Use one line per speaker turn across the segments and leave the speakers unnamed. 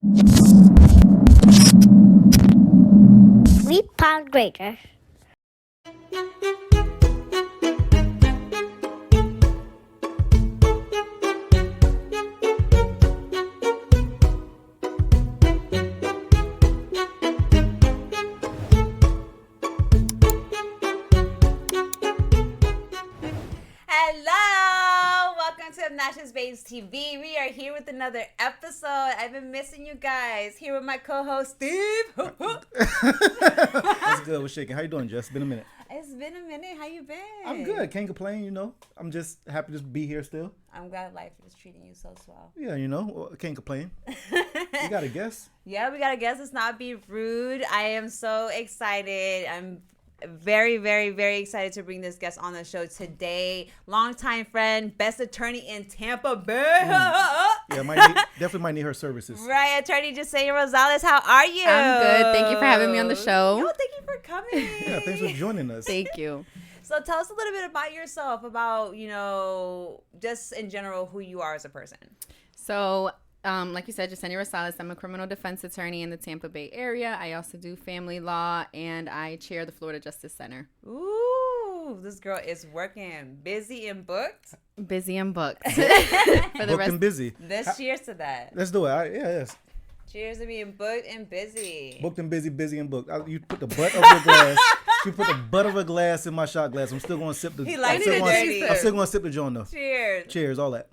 Sweet Pound Grader.
Hello! Welcome to Obnoxious Babes TV. We are here with another episode. I've been missing you guys. Here with my co-host, Steve.
That's good. We're shaking. How you doing, Jess? Been a minute.
It's been a minute. How you been?
I'm good. Can't complain, you know. I'm just happy to be here still.
I'm glad life is treating you so swell.
Yeah, you know. Can't complain. You got a guess?
Yeah, we got to guess. Let's not be rude. I am so excited. I'm very, very, very excited to bring this guest on the show today. Longtime friend, best attorney in Tampa Bay.
Yeah, definitely might need her services.
Right, attorney Jessenia Rosales. How are you?
I'm good. Thank you for having me on the show.
Yo, thank you for coming.
Yeah, thanks for joining us.
Thank you.
So tell us a little bit about yourself, about, just in general, who you are as a person.
So, like you said, Jessenia Rosales, I'm a criminal defense attorney in the Tampa Bay area. I also do family law, and I chair the Florida Justice Center.
Ooh, this girl is working. Busy and booked.
Busy and booked.
Booked and busy.
Let's cheers to that.
Let's do it. Yes.
Cheers to being booked and busy.
Booked and busy, busy and booked. You put the butt of your glass. You put the butt of a glass in my shot glass. I'm still going to sip the.
He likes it dirty.
I'm still going to sip the joint though.
Cheers.
Cheers, all that.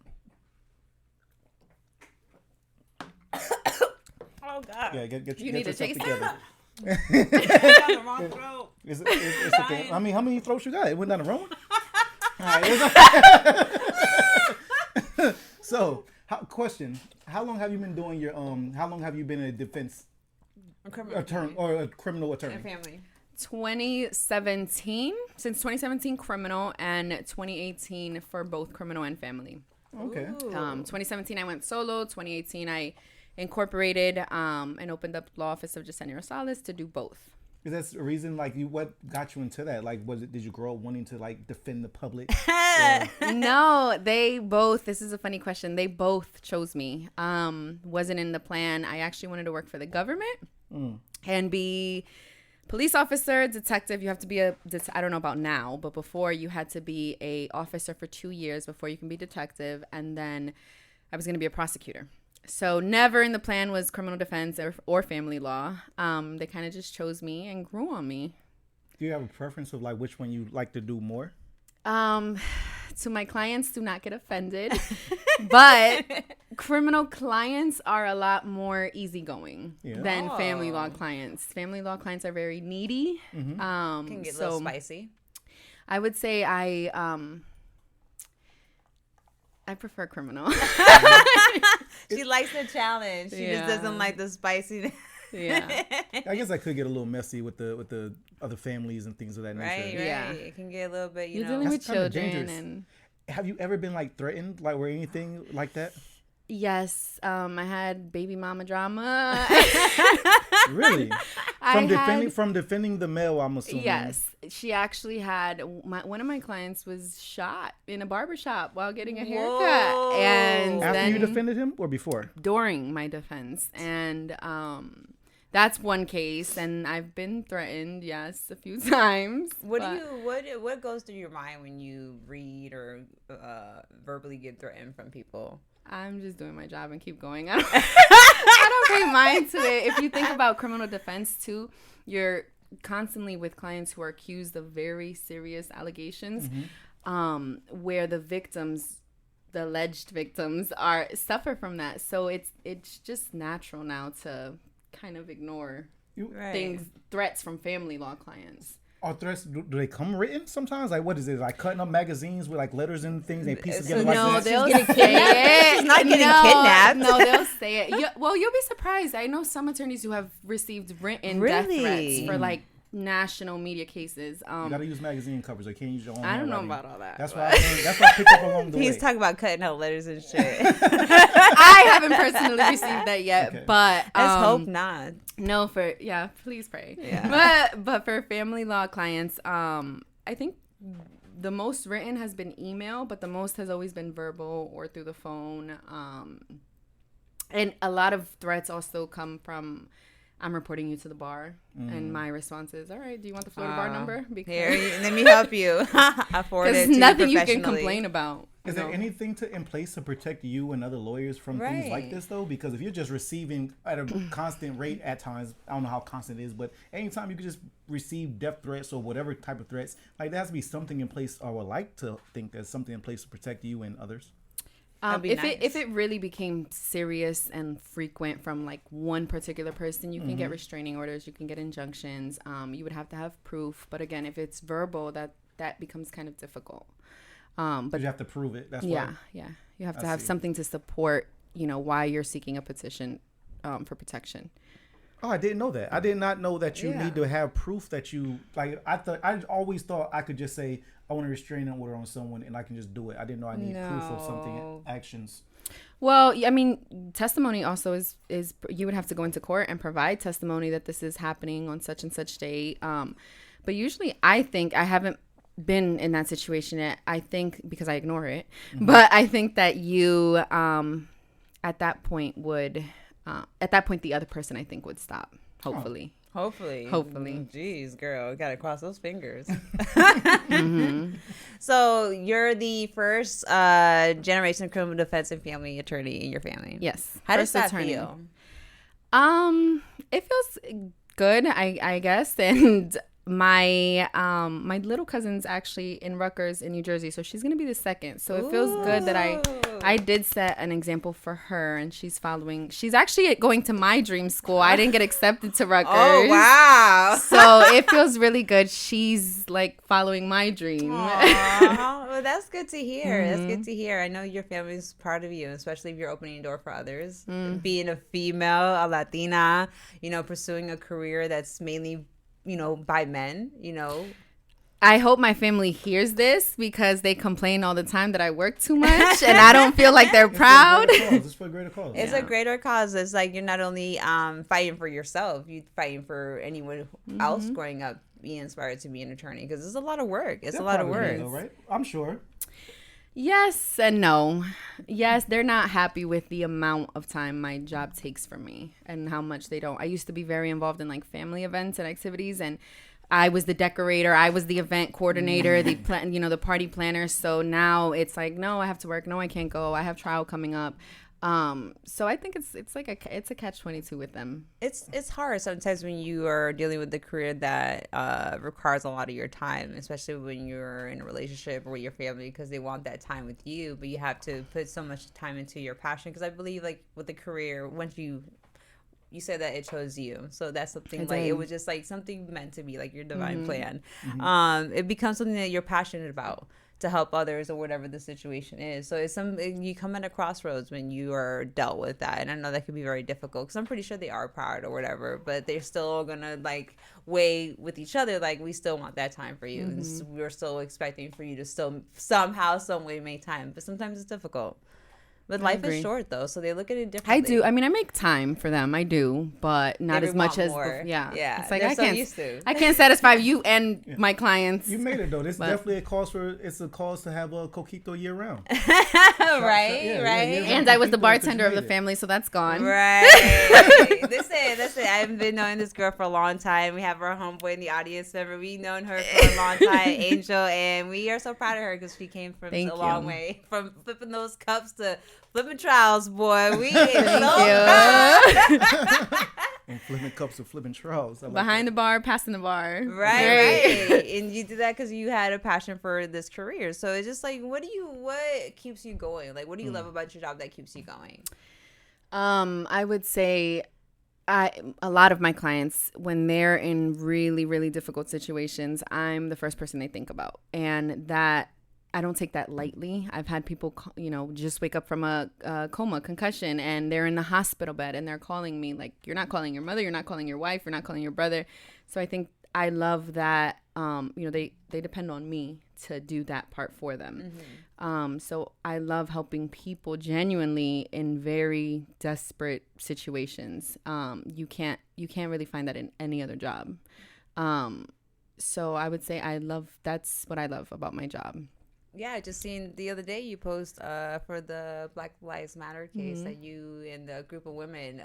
Oh God.
Yeah, get
You need to
yourself
taste
together.
Down the wrong throat.
It's okay. I mean, how many throats you got? It went down the wrong one? All right. So, question: how long have you been doing your How long have you been a defense attorney or a criminal attorney?
And family.
2017. Since 2017, criminal, and 2018 for both criminal and family.
Okay.
2017, I went solo. 2018, I incorporated and opened up the law office of Jessenia Rosales to do both.
Is that a reason? Like, what got you into that? Like, did you grow up wanting to like defend the public?
No, they both. This is a funny question. They both chose me. Wasn't in the plan. I actually wanted to work for the government and be police officer, detective. You have to be I don't know about now, but before you had to be a officer for 2 years before you can be detective, and then I was going to be a prosecutor. So never in the plan was criminal defense or family law. They kind of just chose me and grew on me.
Do you have a preference of like which one you like to do more?
To my clients, do not get offended, but criminal clients are a lot more easygoing than family law clients. Family law clients are very needy.
Mm-hmm. Can get a little spicy.
I would say I prefer criminal.
She likes the challenge. She just doesn't like the spicy.
Yeah.
I guess I could get a little messy with the other families and things of that nature.
Right.
Yeah.
It can get a little bit,
You're dealing with
kinda
children.
dangerous.
And
Have you ever been like threatened, like or anything like that?
yes, I had baby mama drama.
Really? From defending the male, I'm assuming.
Yes, she actually had one of my clients was shot in a barbershop while getting a haircut.
Whoa.
And
After
then
you defended him or before?
during my defense. And that's one case, and I've been threatened, yes, a few times.
What goes through your mind when you read or verbally get threatened from people?
I'm just doing my job and keep going. I don't pay mind to it. If you think about criminal defense too, you're constantly with clients who are accused of very serious allegations, where the alleged victims suffer from that. So it's just natural now to kind of ignore threats from family law clients.
Are threats, do they come written sometimes? Like, what is it? Like cutting up magazines with like letters and things and pieces together like
No,
that?
they'll say it.
She's not getting kidnapped.
No, they'll say it. Well, you'll be surprised. I know some attorneys who have received written death threats for like national media cases.
You gotta use magazine covers. You can't use your own.
I don't know
handwriting.
about all that.
That's why I learned, that's why I picked up along the way.
He's talking about cutting out letters and shit.
I haven't personally received that yet,
Okay.
but
Let's hope not.
no, please pray.
Yeah.
But for family law clients, I think the most written has been email, but the most has always been verbal or through the phone. And a lot of threats also come from, I'm reporting you to the bar. And my response is, all right, do you want the Florida bar number?
Here, let me help you. I forward it to
Because
you
nothing you can
professionally.
complain about.
Is there anything in place to protect you and other lawyers from things like
Right.
this, though? Because if you're just receiving at a constant rate at times, I don't know how constant it is, but anytime you can just receive death threats or whatever type of threats, like there has to be something in place, or I would like to think there's something in place to protect you and others.
be
If
nice.
if it really became serious and frequent from like one particular person, you can get restraining orders, you can get injunctions. You would have to have proof. But again, if it's verbal, that becomes kind of difficult.
But you have to prove it. That's
Yeah,
why.
yeah. You have to
I
have
see.
something to support, why you're seeking a petition for protection.
Oh, I didn't know that. I did not know that you
Yeah.
need to have proof that you like. I always thought I could just say I want a restraining order on someone and I can just do it. I didn't know I need proof of something,
No.
actions.
Well, I mean, testimony also is you would have to go into court and provide testimony that this is happening on such and such date. But usually I think I haven't been in that situation yet. I think because I ignore it, but I think that you at that point the other person I think would stop. Hopefully.
Hopefully.
Hopefully.
Jeez, girl, gotta cross those fingers.
Mm-hmm.
So you're the first generation criminal defense and family attorney in your family.
Yes.
How does
First
that
attorney.
feel?
It feels good, I guess. And my little cousin's actually in Rutgers in New Jersey, so she's gonna be the second. So it feels good that I did set an example for her, and she's following. She's actually going to my dream school. I didn't get accepted to Rutgers.
Oh wow!
So it feels really good. She's like following my dream.
Aw, well, that's good to hear. That's good to hear. I know your family's proud of you, especially if you're opening a door for others. Being a female, a Latina, pursuing a career that's mainly, by men,
I hope my family hears this because they complain all the time that I work too much, and I don't feel like they're proud.
It's for a greater cause.
It's a greater cause. It's like you're not only fighting for yourself, you're fighting for anyone else growing up being inspired to be an attorney, because it's a lot of work. It's
They're
a lot of
proud you,
work.
though, right? I'm sure.
Yes and no. Yes, they're not happy with the amount of time my job takes from me and how much they don't. I used to be very involved in like family events and activities, and I was the decorator, I was the event coordinator, the the party planner. So now it's like, no, I have to work. No, I can't go. I have trial coming up. So I think it's like it's a catch-22 with them.
It's hard sometimes when you are dealing with a career that requires a lot of your time, especially when you're in a relationship or with your family, because they want that time with you, but you have to put so much time into your passion. Because I believe, like, with the career, once you said that it chose you, so that's something like it was just like something meant to be, like your divine plan. It becomes something that you're passionate about, to help others or whatever the situation is. So it's you come at a crossroads when you are dealt with that, and I know that can be very difficult, because I'm pretty sure they are proud or whatever, but they're still gonna like weigh with each other, like, we still want that time for you, and we're still expecting for you to still somehow, some way make time, but sometimes it's difficult. But life is short, though, so they look at it differently.
I do. I mean, I make time for them. I do, but not as much as
more. Yeah.
It's like
They're
I
so
can't.
used to.
I can't satisfy you and my clients.
You made it though. This is definitely a cause to have a coquito year round.
Right.
And I was the bartender of the family, so that's gone.
Right. Listen. I've been knowing this girl for a long time. We have our homeboy in the audience member. We've known her for a long time, Angel, and we are so proud of her because she came from a long way, from flipping those cups to flipping trials, boy. We so proud.
And flipping cups of flipping trials.
Behind the bar, passing the bar.
Right. And you did that because you had a passion for this career. So it's just like, what keeps you going? Like, what do you love about your job that keeps you going?
I would say a lot of my clients, when they're in really, really difficult situations, I'm the first person they think about. And that I don't take that lightly. I've had people, just wake up from a coma, concussion, and they're in the hospital bed, and they're calling me like, you're not calling your mother, you're not calling your wife, you're not calling your brother. So I think I love that, they depend on me to do that part for them. So I love helping people genuinely in very desperate situations. You can't really find that in any other job. So I would say that's what I love about my job.
Yeah, I just seen the other day you post for the Black Lives Matter case that you and the group of women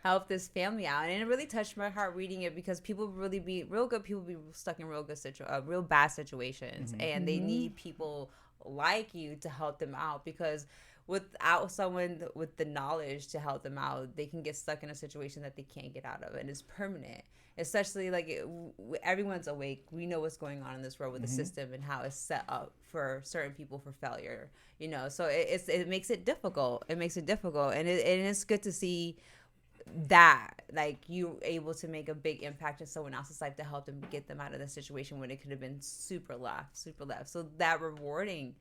helped this family out, and it really touched my heart reading it because people really be real good. People be stuck in real bad situations, and they need people like you to help them out because without someone with the knowledge to help them out, they can get stuck in a situation that they can't get out of, and it's permanent. Especially everyone's awake. We know what's going on in this world with the system and how it's set up for certain people for failure. So it makes it difficult. It makes it difficult, and it's good to see that you able to make a big impact in someone else's life to help them get them out of the situation when it could have been super left. So that rewarding.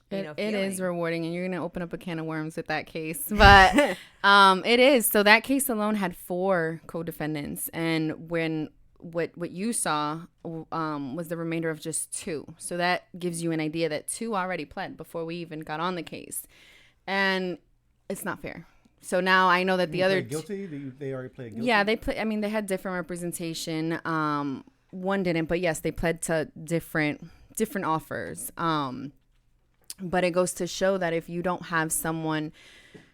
It is rewarding, and you're going to open up a can of worms with that case. But it is. So that case alone had 4 co-defendants. And what you saw was the remainder of just 2. So that gives you an idea that 2 already pled before we even got on the case. And it's not fair. So now I know that the other
guilty. They already pled guilty.
Yeah, they pled. I mean, they had different representation. One didn't, but yes, they pled to different offers. But it goes to show that if you don't have someone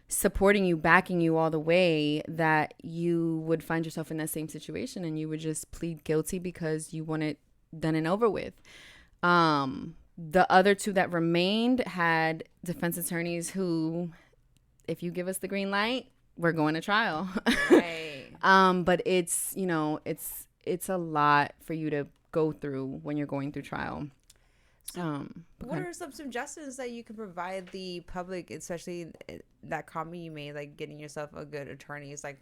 supporting you, backing you all the way, that you would find yourself in that same situation and you would just plead guilty because you want it done and over with. The other 2 that remained had defense attorneys who, if you give us the green light, we're going to trial.
Right.
But it's a lot for you to go through when you're going through trial.
What are some suggestions that you can provide the public, especially that comment you made, getting yourself a good attorney is I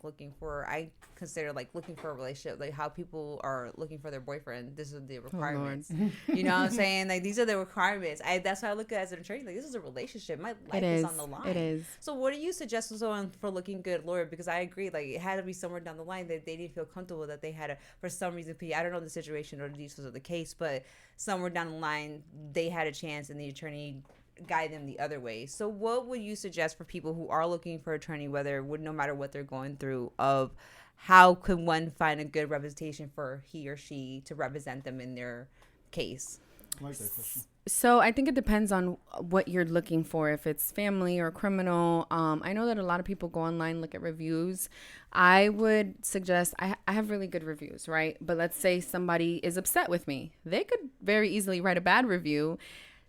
consider looking for a relationship, how people are looking for their boyfriend. This is the requirements. You know what I'm saying? These are the requirements. That's how I look at it as an attorney. This is a relationship. My life is on the line.
It is.
So what do you suggest to someone for looking good lawyer? Because I agree, it had to be somewhere down the line that they didn't feel comfortable that they had to, for some reason, I don't know the situation or the details of the case, but somewhere down the line they had a chance and the attorney guide them the other way. So what would you suggest for people who are looking for an attorney, no matter what they're going through, of how can one find a good representation for he or she to represent them in their case?
I like that question.
So I think it depends on what you're looking for, if it's family or criminal. I know that a lot of people go online, look at reviews. I would suggest, I have really good reviews, right? But let's say somebody is upset with me. They could very easily write a bad review.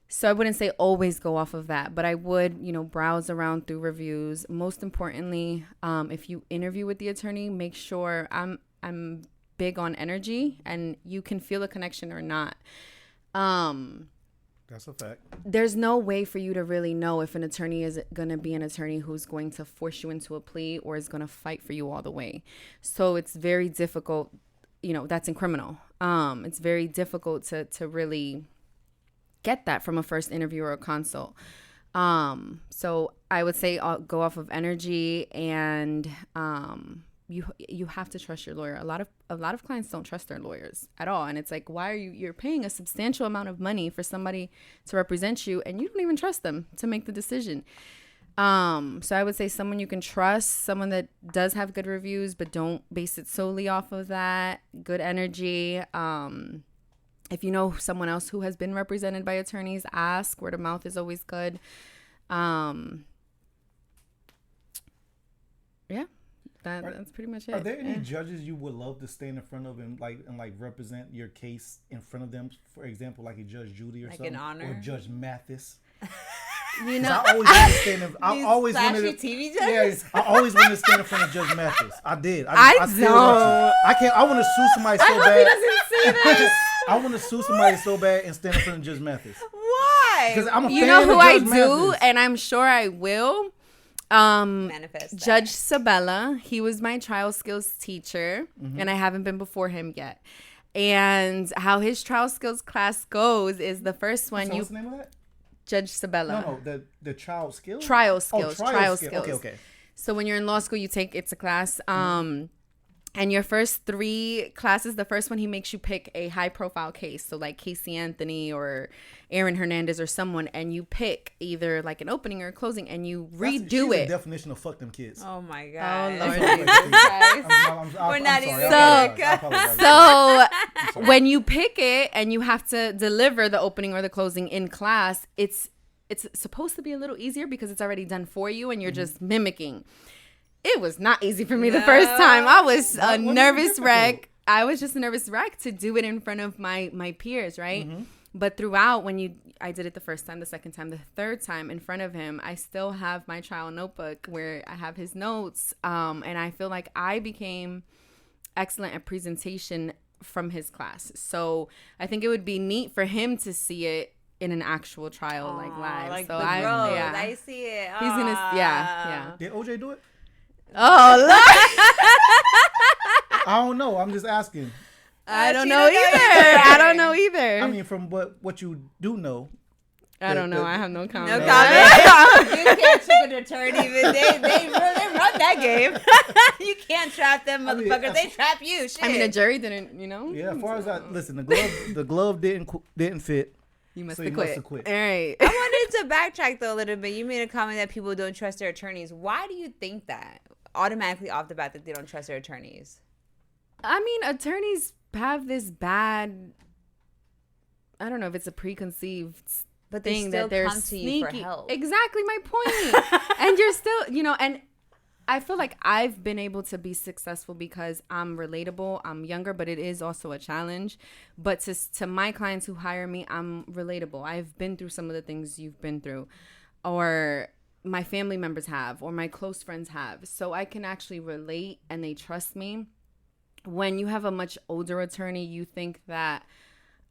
So I wouldn't say always go off of that, but I would, browse around through reviews. Most importantly, if you interview with the attorney, make sure I'm big on energy and you can feel a connection or not.
That's a fact.
There's no way for you to really know if an attorney is going to be an attorney who's going to force you into a plea or is going to fight for you all the way. So it's very difficult, that's in criminal. It's very difficult to really get that from a first interview or a consult. So I would say go off of energy, and you have to trust your lawyer. A lot of clients don't trust their lawyers at all, and it's why are you're paying a substantial amount of money for somebody to represent you and you don't even trust them to make the decision. So I would say someone you can trust, someone that does have good reviews, but don't base it solely off of that. Good energy. If you know someone else who has been represented by attorneys, ask. Word of mouth is always good. That's pretty much it.
Are there any judges you would love to stand in front of and represent your case in front of them? For example, like a Judge Judy or something,
an honor,
or Judge Mathis.
You know,
I always wanted to stand in. I always
flashy
wanted to.
TV judges?
Yeah, I always wanted to stand in front of Judge Mathis. I did.
I
still want to. I can't. I want to sue somebody so bad.
He doesn't see this.
I want to sue somebody so bad and stand in front of Judge Mathis.
Why?
Because I'm a fan
You know
of
who
Judge
I
Mathis.
do, and I'm sure I will.
Manifest
Judge Sabella. He was my trial skills teacher, and I haven't been before him yet. And how his trial skills class goes is the first one.
What's the name of that?
Judge Sabella.
No, the child skills.
Trial skills.
Oh,
trial
skills.
skills.
Okay.
So when you're in law school, it's a class. And your first 3 classes, the first one, he makes you pick a high profile case. So like Casey Anthony or Aaron Hernandez or someone, and you pick either like an opening or a closing, and you redo
She's
it.
The definition of fuck them kids.
Oh my God.
Oh Lord
I'm
Jesus Christ.
We're not
sorry.
even
I apologize.
So when you pick it and you have to deliver the opening or the closing in class, it's supposed to be a little easier because it's already done for you and you're just mimicking. It was not easy for me the first time. I was a nervous wreck. I was just a nervous wreck to do it in front of my peers, right? Mm-hmm. But throughout, I did it the first time, the second time, the third time in front of him, I still have my trial notebook where I have his notes. And I feel like I became excellent at presentation from his class. So I think it would be neat for him to see it in an actual trial, like live.
Like
so
the growth. I see it.
He's gonna, yeah.
Did OJ do it?
Oh, Lord.
I don't know. I'm just asking.
I don't know either. I don't know either.
I mean, from what you do know.
I don't know. I have no comment.
No comment. You can't trick an attorney. They run that game. You can't trap them motherfuckers. They trap you. Shit.
I mean, a jury didn't,
Yeah, as far as that, listen, the glove didn't fit.
You must
So
have
you
quit.
must have quit.
All right.
I wanted to backtrack though a little bit. You made a comment that people don't trust their attorneys. Why do you think that? Automatically off the bat that they don't trust their attorneys?
I mean, attorneys have this bad, I don't know if it's a preconceived
but they
thing
still
that they're
come to
sneaky.
you for help.
Exactly my point. And you're still, and I feel like I've been able to be successful because I'm relatable. I'm younger, but it is also a challenge. But to my clients who hire me, I'm relatable. I've been through some of the things you've been through, or my family members have, or my close friends have. So I can actually relate and they trust me. When you have a much older attorney, you think that,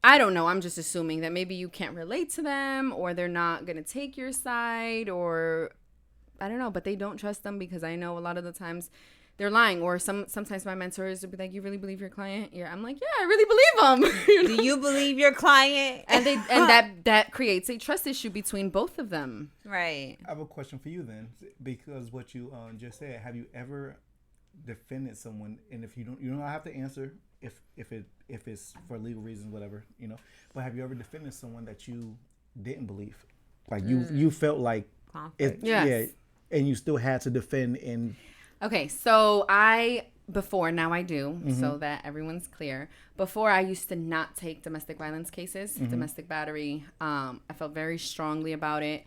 I don't know, I'm just assuming that maybe you can't relate to them or they're not going to take your side, or I don't know, but they don't trust them because I know a lot of the times they're lying. Or sometimes my mentors would be like, "You really believe your client?" Yeah, I'm like, "Yeah, I really believe them."
Do you believe your client?
And that creates a trust issue between both of them.
Right.
I have a question for you then, because what you just said. Have you ever defended someone? And if you don't have to answer if it's for legal reasons, whatever, But have you ever defended someone that you didn't believe, like you felt like
Conflict.
yeah, and you still had to defend in.
Okay, so now I do, so that everyone's clear. Before, I used to not take domestic violence cases, domestic battery. I felt very strongly about it.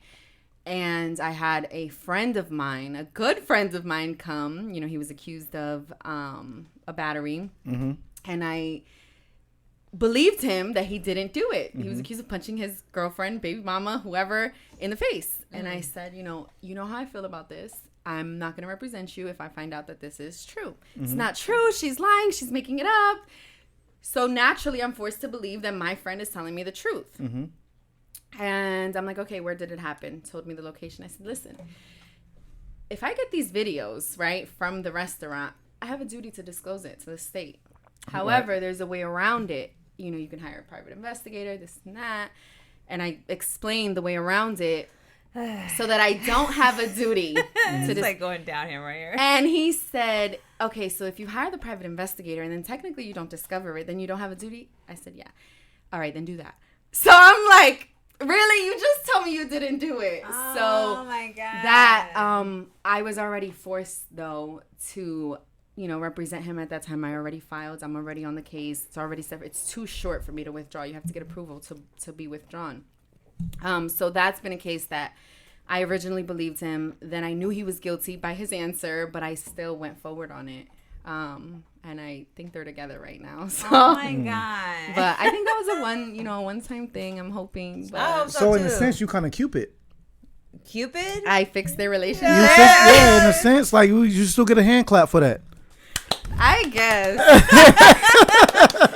And I had a friend of mine, a good friend of mine, come. He was accused of a battery. Mm-hmm. And I believed him that he didn't do it. He was accused of punching his girlfriend, baby mama, whoever, in the face. And I said, you know how I feel about this. I'm not going to represent you if I find out that this is true. It's not true. She's lying. She's making it up. So naturally, I'm forced to believe that my friend is telling me the truth. Mm-hmm. And I'm like, okay, where did it happen? Told me the location. I said, listen, if I get these videos, right, from the restaurant, I have a duty to disclose it to the state. However, there's a way around it. You can hire a private investigator, this and that. And I explained the way around it so that I don't have a duty.
It's like going down here right here.
And he said, okay, so if you hire the private investigator and then technically you don't discover it, then you don't have a duty? I said, yeah. All right, then do that. So I'm like, really? You just told me you didn't do it.
Oh my God.
That, I was already forced, though, to, represent him at that time. I already filed. I'm already on the case. It's already separate. It's too short for me to withdraw. You have to get approval to be withdrawn. So that's been a case that I originally believed him. Then I knew he was guilty by his answer, but I still went forward on it. And I think they're together right now. So.
Oh my God.
But I think that was a one-time thing. I'm hoping. But
I hope
So in
too.
a sense, you kind of Cupid.
Cupid?
I fixed their relationship.
Yeah, in a sense, like you still get a hand clap for that.
I guess.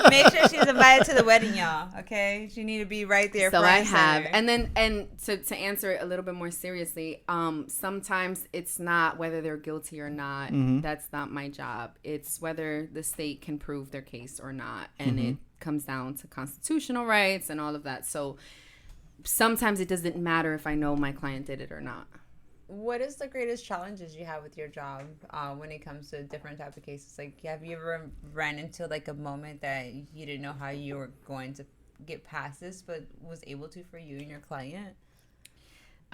Make sure she's invited to the wedding, y'all. Okay, she need to be right there.
So
front
I have,
center.
and to answer it a little bit more seriously, sometimes it's not whether they're guilty or not. That's not my job. It's whether the state can prove their case or not, and it comes down to constitutional rights and all of that. So sometimes it doesn't matter if I know my client did it or not.
What is the greatest challenges you have with your job when it comes to different type of cases? Like, have you ever ran into like a moment that you didn't know how you were going to get past this, but was able to for you and your client?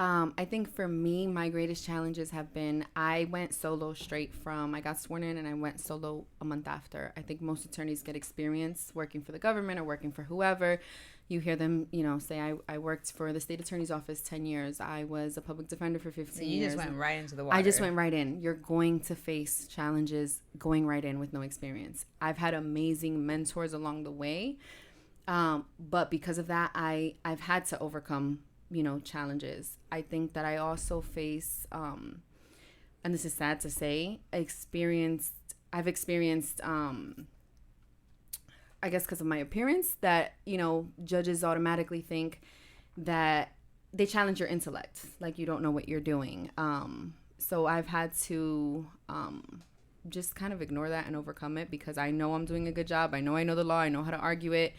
I think for me, my greatest challenges have been I went solo straight from I got sworn in and I went solo a month after. I think most attorneys get experience working for the government or working for whoever. You hear them, say I worked for the state attorney's office 10 years. I was a public defender for 15
So you
years.
just went right into the water.
I just went right in. You're going to face challenges going right in with no experience. I've had amazing mentors along the way. But because of that, I've had to overcome challenges. I think that I also face, and this is sad to say, I've experienced, I guess because of my appearance, that, judges automatically think that they challenge your intellect, like you don't know what you're doing. So I've had to just kind of ignore that and overcome it because I know I'm doing a good job. I know the law. I know how to argue it.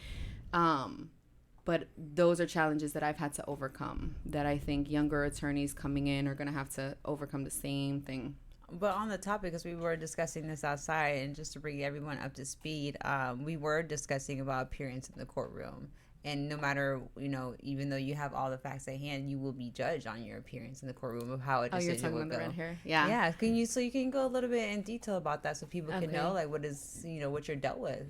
But those are challenges that I've had to overcome that I think younger attorneys coming in are going to have to overcome the same thing.
But on the topic, because we were discussing this outside, and just to bring everyone up to speed, we were discussing about appearance in the courtroom. And no matter, even though you have all the facts at hand, you will be judged on your appearance in the courtroom of how a decision
you're talking
will
about
go.
the red hair? Yeah.
Yeah. So you can go a little bit in detail about that so people can know, like, what is, what you're dealt with.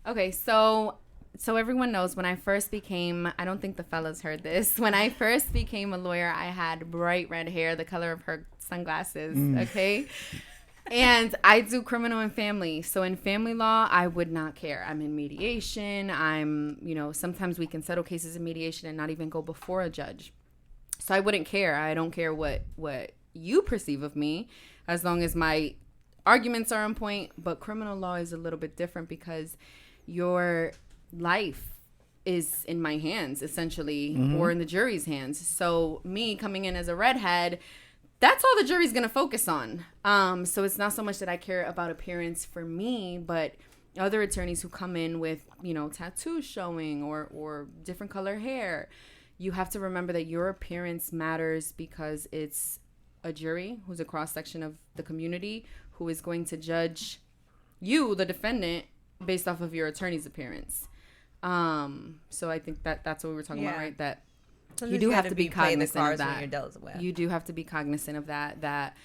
Okay. So everyone knows when I first became, I don't think the fellas heard this. When I first became a lawyer, I had bright red hair, the color of her sunglasses. Okay. And I do criminal and family. So in family law, I would not care. I'm in mediation. Sometimes we can settle cases in mediation and not even go before a judge. So I wouldn't care. I don't care what you perceive of me as long as my arguments are on point. But criminal law is a little bit different because your life is in my hands, essentially, or in the jury's hands. So me coming in as a redhead, that's all the jury's going to focus on. So it's not so much that I care about appearance for me, but other attorneys who come in with, tattoos showing or different color hair, you have to remember that your appearance matters because it's a jury who's a cross-section of the community who is going to judge you, the defendant, based off of your attorney's appearance. So I think that's what we were talking about, right? That
Sometimes
you do have to be cognizant of
when
that.
you're dealt with.
You do have to be cognizant of that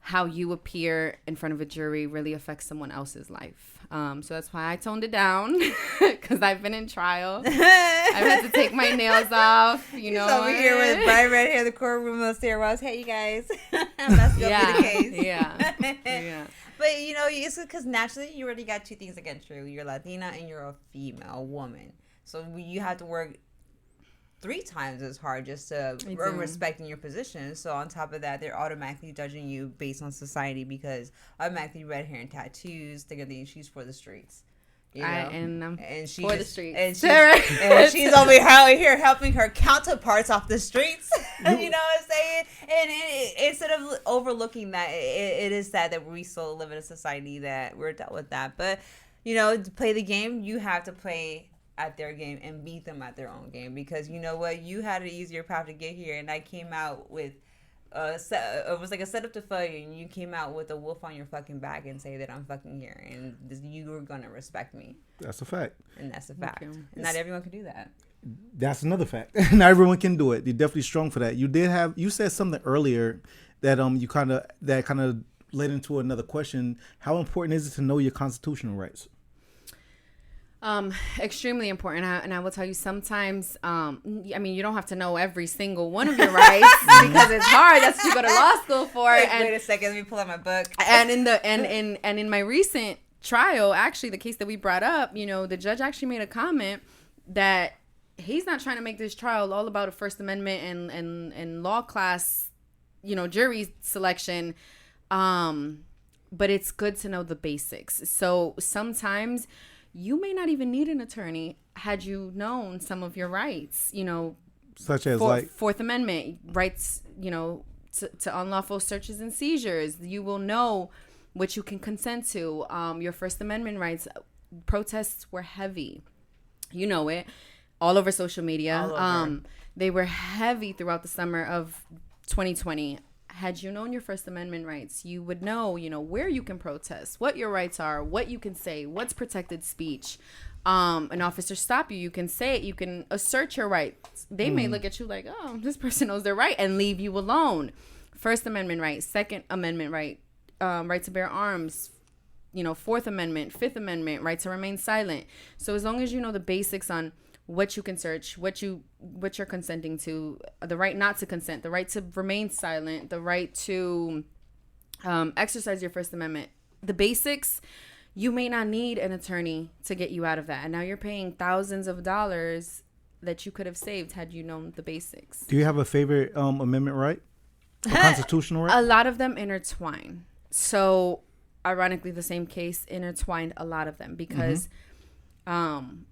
how you appear in front of a jury really affects someone else's life. So that's why I toned it down because I've been in trial. I've had to take my nails off,
He's over here with bright red hair in the courtroom of Sarah Ross. Hey, you guys. That's going to be the case.
Yeah.
But, it's because naturally you already got two things against you. You're Latina and you're a female woman. So you have to work 3 times as hard just to earn respect in your position. So on top of that, they're automatically judging you based on society because automatically red hair and tattoos, they're going to think she's for the streets.
And she's for the streets.
And she's over here helping her counterparts off the streets. You know what I'm saying? And instead of overlooking that, it is sad that we still live in a society that we're dealt with that. But, to play the game, you have to play at their game and beat them at their own game because you know what? You had an easier path to get here, and I came out with it was like a setup to failure, and you came out with a wolf on your fucking back and say that I'm fucking here and you were gonna respect me.
That's a fact.
And that's a fact. And not everyone can do that.
That's another fact. Not everyone can do it. You're definitely strong for that. You said something earlier that kind of led into another question. How important is it to know your constitutional rights?
Extremely important. And I will tell you sometimes, you don't have to know every single one of your rights because it's hard. That's what you go to law school for.
Wait a second. Let me pull out my book.
And in my recent trial, actually, the case that we brought up, the judge actually made a comment that he's not trying to make this trial all about a First Amendment and law class, jury selection. But it's good to know the basics. So sometimes you may not even need an attorney had you known some of your rights,
such as
Fourth Amendment rights, to unlawful searches and seizures. You will know what you can consent to. Your First Amendment rights. Protests were heavy. You know it. All over social media. They were heavy throughout the summer of 2020. had you known your First Amendment rights, you would know, where you can protest, what your rights are, what you can say, what's protected speech. An officer stop you, you can say it, you can assert your rights. They may look at you like, oh, this person knows their right, and leave you alone. First Amendment right, Second Amendment right, right to bear arms, Fourth Amendment, Fifth Amendment, right to remain silent. So as long as you know the basics on what you can search, what you're consenting to, the right not to consent, the right to remain silent, the right to exercise your First Amendment, the basics, you may not need an attorney to get you out of that. And now you're paying thousands of dollars that you could have saved had you known the basics.
Do you have a favorite amendment right? A constitutional right?
A lot of them intertwine. So ironically, the same case intertwined a lot of them because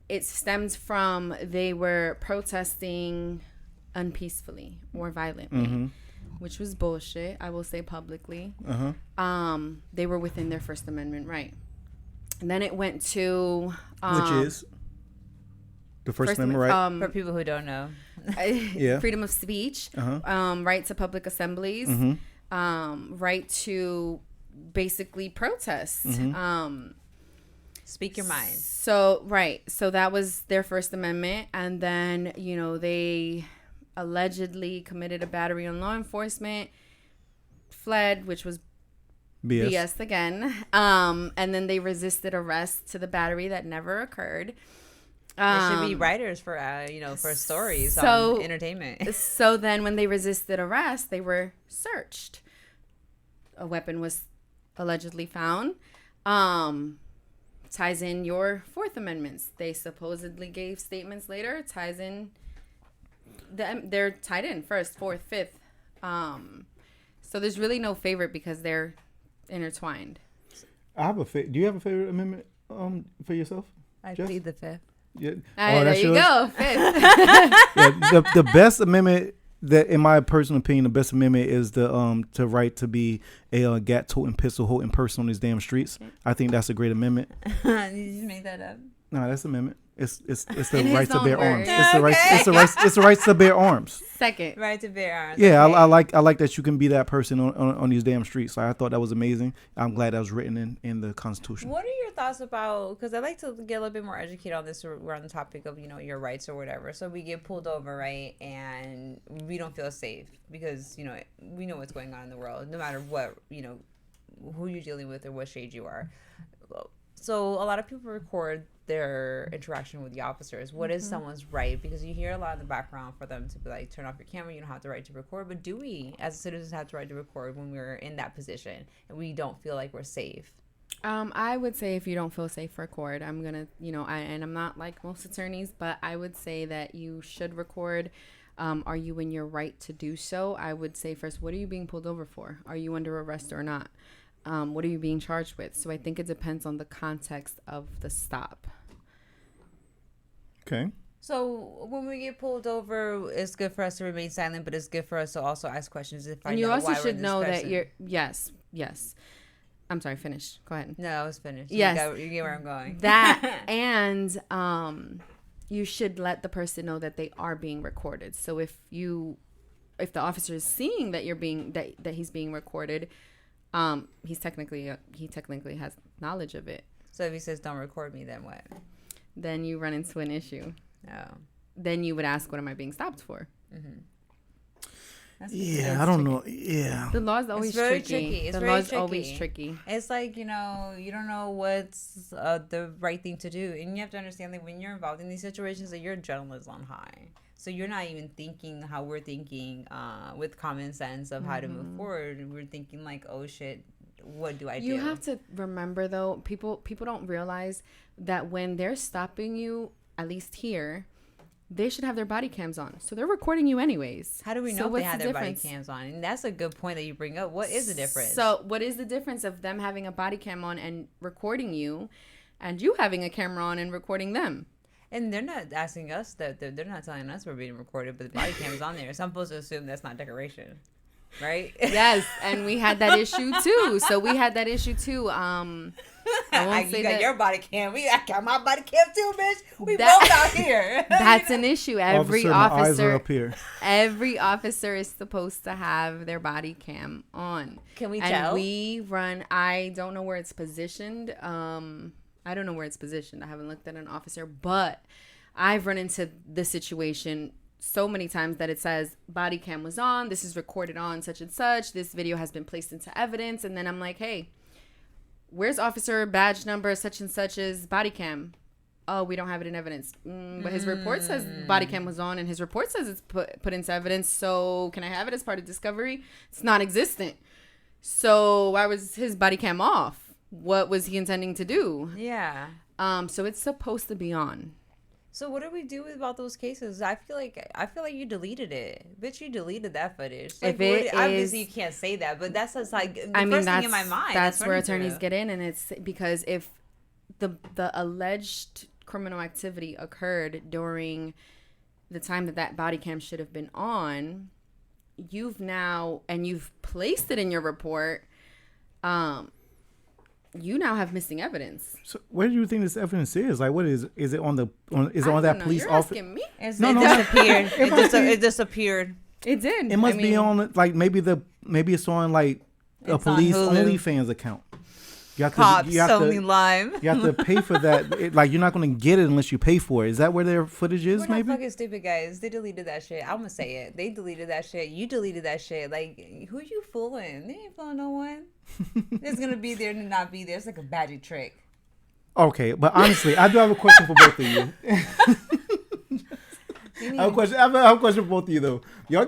it stems from they were protesting unpeacefully or violently, which was bullshit. I will say publicly. They were within their First Amendment right. And then it went to
which is the First Amendment right?
For people who don't know.
Freedom of speech, right to public assemblies, right to basically protest.
Speak your mind.
So that was their First Amendment. And then, they allegedly committed a battery on law enforcement, fled, which was BS again. And then they resisted arrest to the battery that never occurred.
There should be writers for for stories on entertainment.
So then when they resisted arrest, they were searched. A weapon was allegedly found. Ties in your Fourth Amendments. They supposedly gave statements later. Ties in. They're tied in first, fourth, fifth. So there's really no favorite because they're intertwined.
I have a do you have a favorite amendment for yourself?
I
Jess?
plead the Fifth.
Yeah.
There you go. Fifth.
The best amendment that, in my personal opinion, the best amendment is the right to be a gat toting, pistol holding person on these damn streets. I think that's a great amendment.
Did you just make that up?
No, that's amendment. It's the
In
right
his
to bear
own
arms.
words.
It's the right to bear arms.
Second.
Right to bear arms.
Yeah,
Okay.
I like that you can be that person on these damn streets. Like, I thought that was amazing. I'm glad that was written in the Constitution.
What are your thoughts about, because I like to get a little bit more educated on this, we're on the topic of, your rights or whatever. So we get pulled over, right, and we don't feel safe because, we know what's going on in the world, no matter what, who you're dealing with or what shade you are. So a lot of people record their interaction with the officers. What is someone's right? Because you hear a lot in the background for them to be like, turn off your camera, you don't have the right to record. But do we, as citizens, have the right to record when we're in that position and we don't feel like we're safe?
I would say if you don't feel safe, record. I'm gonna, and I'm not like most attorneys, but I would say that you should record. Are you in your right to do so? I would say first, what are you being pulled over for? Are you under arrest or not? What are you being charged with? So I think it depends on the context of the stop.
Okay.
So when we get pulled over, it's good for us to remain silent, but it's good for us to also ask questions.
And you also should know that you're, yes. I'm sorry, finish. Go ahead.
No, I was finished.
Yes.
You get where I'm going.
That, and you should let the person know that they are being recorded. So if the officer is seeing that that he's being recorded, he technically has knowledge of it.
So if he says don't record me, then what?
Then you run into an issue.
Oh.
Then you would ask, what am I being stopped for?
Yeah, I don't know. Yeah,
the law's always tricky.
It's
the
very
law's
tricky.
always tricky.
It's like, you don't know what's the right thing to do. And you have to understand that when you're involved in these situations, that your adrenaline is on high. So you're not even thinking how we're thinking with common sense of how to move forward. We're thinking like, oh, shit, what do I do?
You have to remember, though, people don't realize that when they're stopping you, at least here, they should have their body cams on. So they're recording you anyways.
How do we know if they have their body cams on? And that's a good point that you bring up. What is the difference?
So what is the difference of them having a body cam on and recording you and you having a camera on and recording them?
And they're not asking us that. They're not telling us we're being recorded, but the body cam is on there. So I'm supposed to assume that's not decoration. right?
Yes, and we had that issue too. I won't
You
say
got
that.
your body cam. I got my body cam too, bitch. We
That-
both out here.
That's an issue. Every
Officer, my eyes are
officer,
up here.
every officer is supposed to have their body cam on.
Can we
and
tell?
we run. I don't know where it's positioned. I don't know where it's positioned. I haven't looked at an officer, but I've run into this situation so many times that it says body cam was on. This is recorded on such and such. This video has been placed into evidence, and then I'm like, hey, where's officer badge number such and such's body cam? Oh, we don't have it in evidence. But his report says body cam was on, and his report says it's put into evidence. So can I have it as part of discovery? It's non-existent. So why was his body cam off? What was he intending to do?
Yeah.
So it's supposed to be on.
So what do we do about those cases? I feel like you deleted it. Bitch, you deleted that footage.
If it
obviously
is-
you can't say that, but that's just like the
I mean,
first
that's
thing in my mind.
That's where
running through.
attorneys get in, and it's because if the alleged criminal activity occurred during the time that body cam should have been on, you've placed it in your report. You now have missing evidence.
So where do you think this evidence is? Like, what is it? Is it on that
I
police
You're
officer?
asking me.
It
No,
disappeared.
must be-
It disappeared.
It did.
It must be on like maybe it's on like a
It's on
police
Hulu.
OnlyFans account. You have
Cops,
you have
Sony Lime.
you have to pay for that. Like you're not going to get it unless you pay for it. Is that where their footage is?
We're
Maybe.
not fucking stupid, guys. They deleted that shit. I'm gonna say it. They deleted that shit. You deleted that shit. Like, who you fooling? They ain't fooling no one. It's gonna be there and not be there. It's like a magic trick.
Okay, but honestly, I do have a question for both of you. I have a question for both of you though. Y'all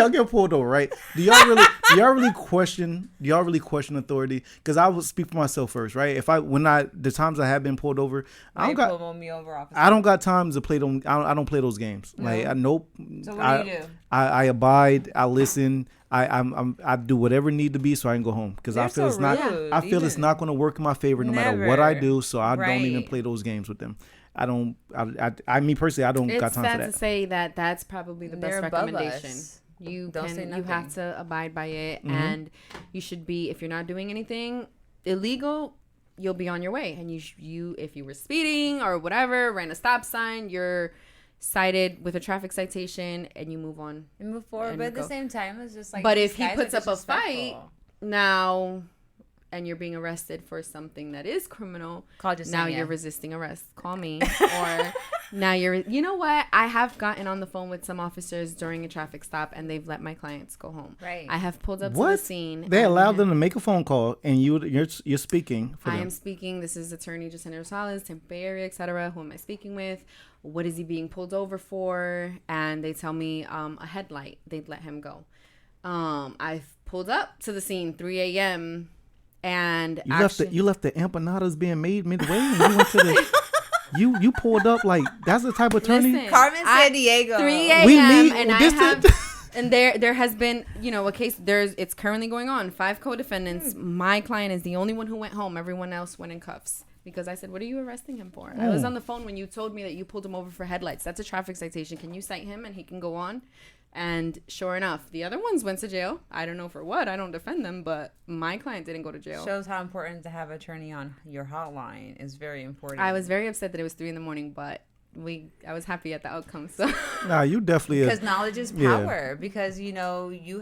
get pulled over, right? Do y'all really question authority? Because I will speak for myself first, right? The times I have been pulled over, I don't got time to play them. I don't play those games.
No.
Like nope.
So what do you do?
I abide. I listen. I do whatever need to be so I can go home because I feel it's not going to work in my favor no matter what I do. So I don't even play those games with them. I mean personally, I don't got time for that.
It's sad to say that that's probably the best recommendation.
Us.
You
Don't
have to abide by it, and you should be. If you're not doing anything illegal, you'll be on your way. And you if you were speeding or whatever, ran a stop sign, you're cited with a traffic citation, and you move on
and move forward. But at the same time, it's just like.
But if he puts up a fight now, and you're being arrested for something that is criminal,
call Jessenia.
Now you're resisting arrest. Call me. Or now you know what? I have gotten on the phone with some officers during a traffic stop, and they've let my clients go home.
Right.
I have pulled up to the scene.
They allowed them to make a phone call, and you're speaking for them.
I am speaking. This is attorney Jessenia Rosales, Tampa Bay area, etc. Who am I speaking with? What is he being pulled over for? And they tell me a headlight. They'd let him go. I've pulled up to the scene 3 a.m. And
you left the empanadas being made midway, and you went to the. You pulled up like that's the type of attorney.
Listen,
Carmen San Diego.
3 a.m. and I have, and there has been a case. It's currently going on. 5 co-defendants. My client is the only one who went home. Everyone else went in cuffs because I said, "What are you arresting him for?" I was on the phone when you told me that you pulled him over for headlights. That's a traffic citation. Can you cite him and he can go on? And sure enough, the other ones went to jail. I don't know for what. I don't defend them, but my client didn't go to jail.
Shows how important to have an attorney on your hotline is very important.
I was very upset that it was 3 a.m, but I was happy at the outcome. So
nah, you definitely
because knowledge is power. Because you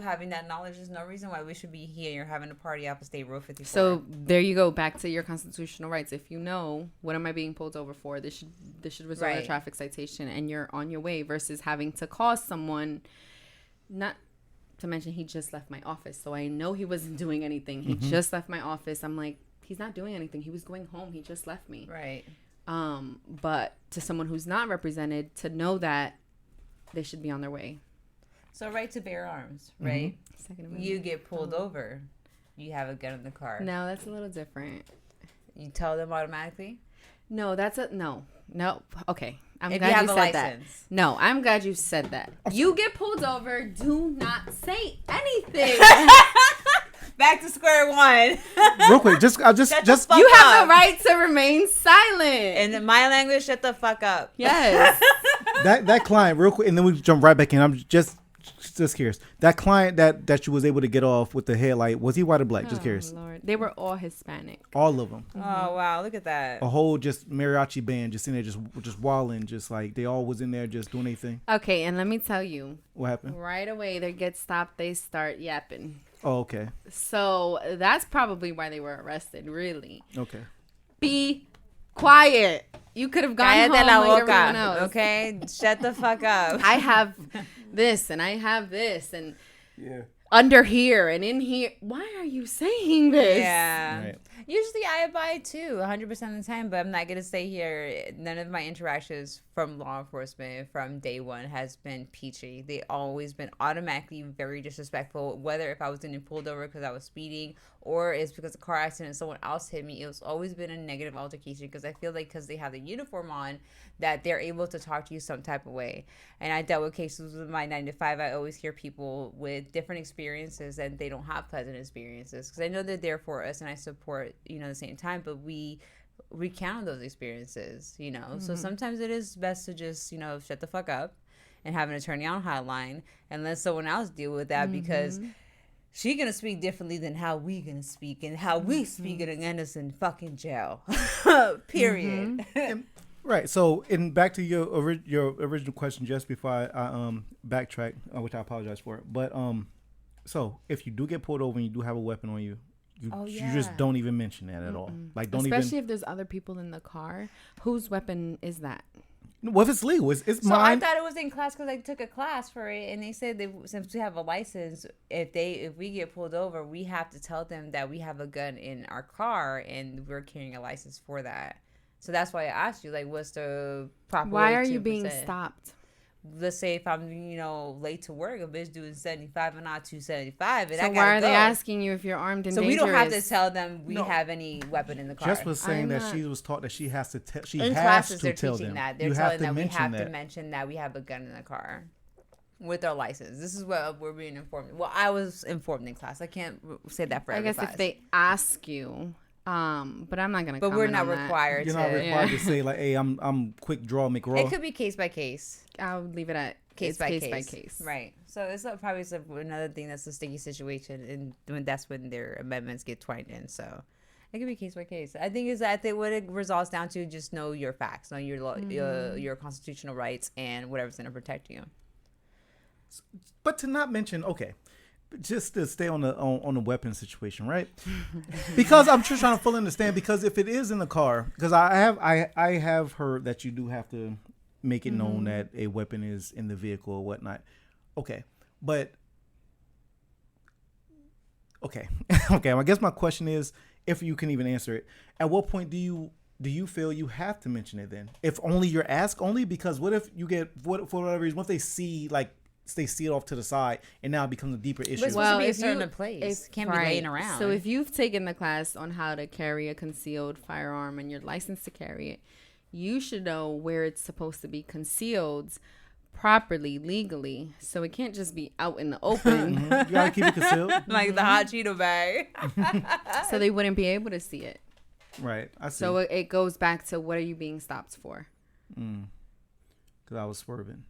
having that knowledge is no reason why we should be here. You're having a party off of State Road 54.
So there you go, back to your constitutional rights. If you know what am I being pulled over for, this should result in a traffic citation, and you're on your way versus having to call someone. Not to mention he just left my office, so I know he wasn't doing anything. He just left my office. I'm like, he's not doing anything. He was going home. He just left me.
Right.
But to someone who's not represented, to know that they should be on their way.
So right to bear arms, right? You get pulled over. You have a gun in the car.
No, that's a little different.
You tell them automatically?
No, no. Okay. I'm
if
glad
you have
you
a
said
license.
that. No, I'm glad you said that. You get pulled over. Do not say anything.
Back to square one.
Real quick, just
you
have a right to remain silent.
In my language, shut the fuck up.
Yes.
that client, real quick, and then we jump right back in. I'm just just curious. That client that you was able to get off with the headlight, was he white or black? Just curious.
Lord. They were all Hispanic.
All of them.
Oh wow, look at that.
A whole just mariachi band just in there, just walling, just like they all was in there just doing their thing.
Okay, and let me tell you,
What happened?
right away they get stopped, they start yapping.
Oh, okay.
So that's probably why they were arrested, really.
Okay.
Be quiet. You could have gone home
Cállate la
like everyone
boca,
else.
okay? Shut the fuck up.
I have this and I have this and
Yeah.
under here and in here. Why are you saying this?
Yeah.
Right.
Usually I abide too, 100% of the time, but I'm not going to say here. None of my interactions from law enforcement from day one has been peachy. They always been automatically very disrespectful, whether if I was getting pulled over because I was speeding or it's because of a car accident and someone else hit me. It was always been a negative altercation because I feel like because they have the uniform on that they're able to talk to you some type of way. And I dealt with cases with my 9 to 5. I always hear people with different experiences and they don't have pleasant experiences because I know they're there for us and I support, at the same time, but we recount those experiences, So sometimes it is best to just, shut the fuck up and have an attorney on hotline and let someone else deal with that because she gonna speak differently than how we gonna speak and how we speak gonna end us in fucking jail. Period.
Right. So, in back to your original question, just before I backtrack, which I apologize for. But so if you do get pulled over and you do have a weapon on you, you just don't even mention that at all. Like, don't
Especially if there's other people in the car. Whose weapon is that?
Well, if it's legal, it's
So
mine.
I thought it was in class because I took a class for it, and they said since we have a license, if we get pulled over, we have to tell them that we have a gun in our car and we're carrying a license for that. So that's why I asked you, like, what's the proper?
Why
way
are
to
you being
present?
stopped?
Let's say if I'm late to work, a bitch doing 75 and not 275, and
So
I gotta
why are
go.
they asking you if you're armed and
So
dangerous?
we don't have to tell them we have any weapon in the car.
Jess was saying
I'm
that
not-
she was taught that she has to tell. She
In
has
classes,
to
they're
tell
teaching
them.
that. They're
You
telling
have to
that we
mention
have
that.
to mention that we have a gun in the car with our license. This is what we're being informed. Well, I was informed in class. I can't say that for
I
every
guess
class.
if they ask you, but I'm not gonna.
But we're
comment
not
on that.
required
You're
to.
not required to say like, "Hey, I'm quick draw, make raw."
It could be case by case.
I'll leave it at
Case by
by
case.
case.
Right. So it's probably another thing that's a sticky situation, and that's when their amendments get twined in. So it could be case by case. I think is that what it results down to just know your facts, know your law, your constitutional rights, and whatever's going to protect you.
But to not mention, okay, just to stay on the weapon situation, right? Because I'm just trying to fully understand. Because if it is in the car, because I have heard that you do have to make it known that a weapon is in the vehicle or whatnot. Okay, but okay. I guess my question is, if you can even answer it, at what point do you feel you have to mention it then? If only you're asked only, because what if you get for whatever reason, what if they see it off to the side and now it becomes a deeper issue?
But it's supposed to be a certain place. It can't be laying around.
So if you've taken the class on how to carry a concealed firearm and you're licensed to carry it, you should know where it's supposed to be concealed properly, legally. So it can't just be out in the open.
You gotta keep it concealed.
like the hot Cheeto bag.
So they wouldn't be able to see it.
Right. I see.
So it goes back to, what are you being stopped for?
Because I was swerving.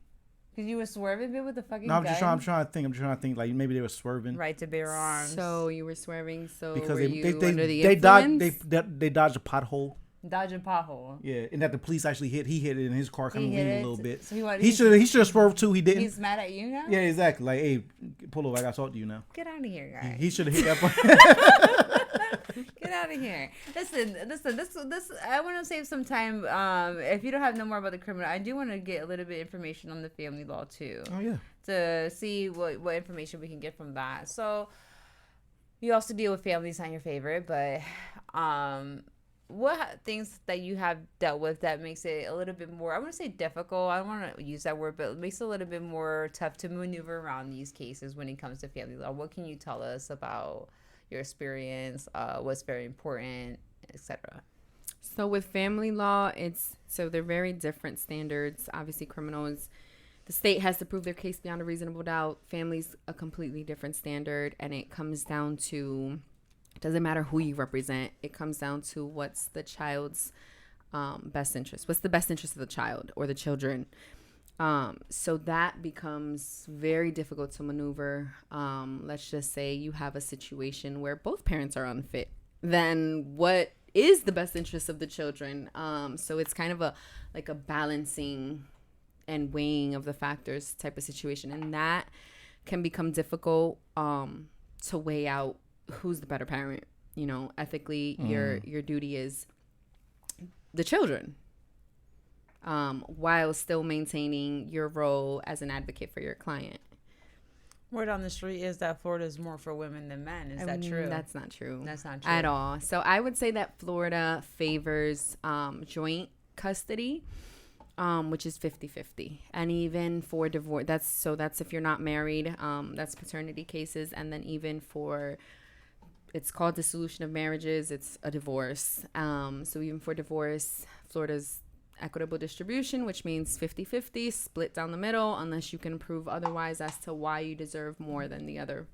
Because you were swerving with the fucking
No, I'm
gun.
just trying to think like maybe they were swerving.
Right to bear arms.
So you were swerving. So
Because
were you
they
under the
dodged
influence?
they dodged a pothole.
Dodging pothole.
Yeah, and that the police actually hit it in his car coming
hit
leaving a
it.
little bit.
So he
He should have swerved too. He didn't.
He's mad at you now?
Yeah, exactly. Like, hey, pull over. I got to talk to you now.
Get out of here, guy.
He should have hit that part.
Get out of here. Listen. This. I want to save some time. If you don't have no more about the criminal, I do want to get a little bit of information on the family law too.
Oh yeah.
To see what information we can get from that. So, you also deal with families, not your favorite, but what things that you have dealt with that makes it a little bit more, I want to say difficult, I don't want to use that word, but it makes it a little bit more tough to maneuver around these cases when it comes to family law? What can you tell us about your experience, what's very important, etc.?
So with family law, they're very different standards. Obviously, criminals, the state has to prove their case beyond a reasonable doubt. Family's a completely different standard, and it comes down to, it doesn't matter who you represent. It comes down to what's the child's best interest. What's the best interest of the child or the children? So that becomes very difficult to maneuver. Let's just say you have a situation where both parents are unfit. Then what is the best interest of the children? So it's kind of a balancing and weighing of the factors type of situation. And that can become difficult to weigh out who's the better parent. You know, ethically, your duty is the children. While still maintaining your role as an advocate for your client.
Word on the street is that Florida is more for women than men. Is that true?
That's not true.
That's not true
at all. So I would say that Florida favors joint custody, which is 50-50. And even for divorce, that's if you're not married, that's paternity cases. And then even for, it's called dissolution of marriages, it's a divorce. So even for divorce, Florida's equitable distribution, which means 50-50, split down the middle, unless you can prove otherwise as to why you deserve more than the other